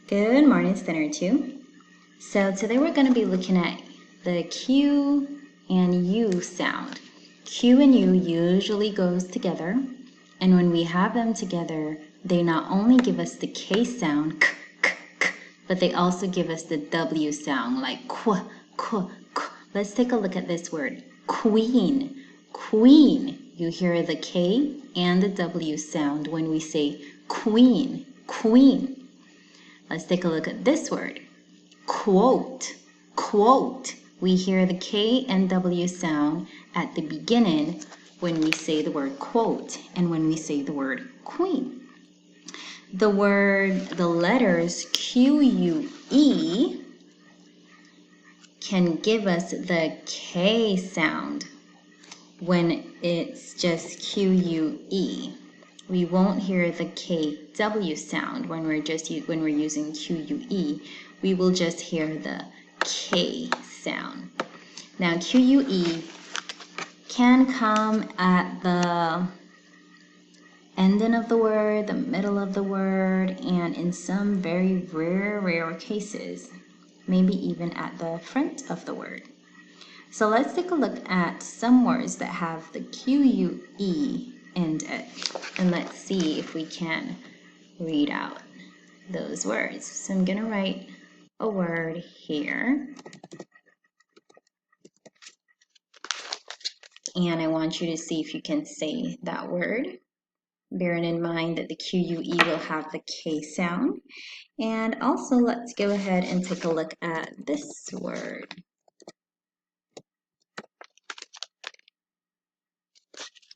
Good morning, Center 2. So today we're going to be looking at the Q and U sound. Q and U usually goes together, and when we have them together, they not only give us the K sound, k, k, k, but they also give us the W sound, like qu, qu, qu. Let's take a look at this word, queen. Queen. You hear the K and the W sound when we say queen, queen. Let's take a look at this word, quote, quote. We hear the K and W sound at the beginning when we say the word quote and when we say the word queen. The letters Q, U, E can give us the K sound when it's just Q, U, E. We won't hear the KW sound when we're using QUE. We will just hear the K sound. Now QUE can come at the ending of the word, the middle of the word, and in some very rare cases, maybe even at the front of the word. So let's take a look at some words that have the QUE in it, and let's see if we can read out those words. So I'm going to write a word here, and I want you to see if you can say that word, bearing in mind that the QUE will have the K sound. And also let's go ahead and take a look at this word.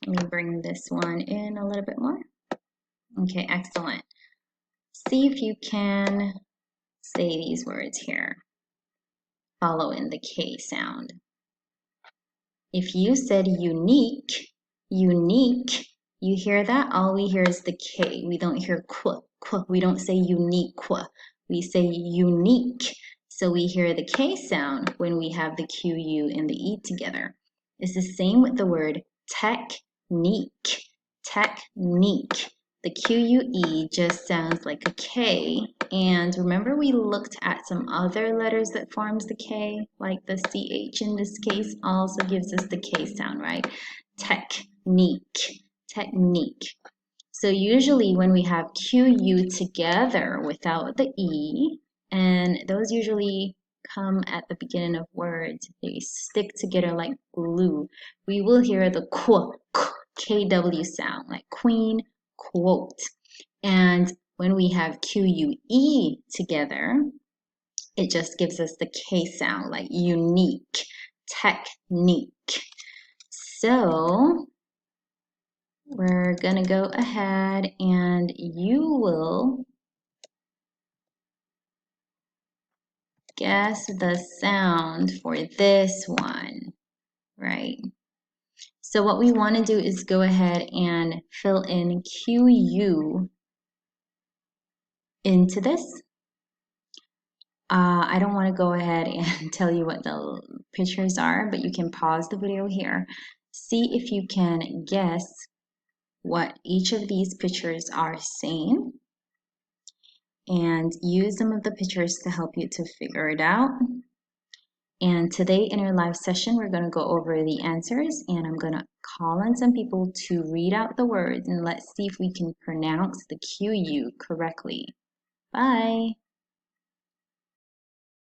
Let me bring this one in a little bit more. Okay, excellent. See if you can say these words here, following the K sound. If you said unique, unique, you hear that? All we hear is the K. We don't hear qu, qu. We don't say unique, we say unique. So we hear the K sound when we have the Q, U, and the E together. It's the same with the word technique, technique. The QUE just sounds like a K. And remember we looked at some other letters that forms the K, like the CH in this case also gives us the K sound, right? Technique, technique. So usually when we have QU together without the E, and those usually come at the beginning of words, they stick together like glue, we will hear the qu, KW sound, like queen, quote. And when we have QUE together, it just gives us the K sound, like unique, technique. So we're gonna go ahead and you will guess the sound for this one, right? So what we want to do is go ahead and fill in QU into this. I don't want to go ahead and tell you what the pictures are, but you can pause the video here. See if you can guess what each of these pictures are saying, and use some of the pictures to help you to figure it out. And today in our live session, we're going to go over the answers, and I'm going to call on some people to read out the words, and let's see if we can pronounce the QU correctly. Bye.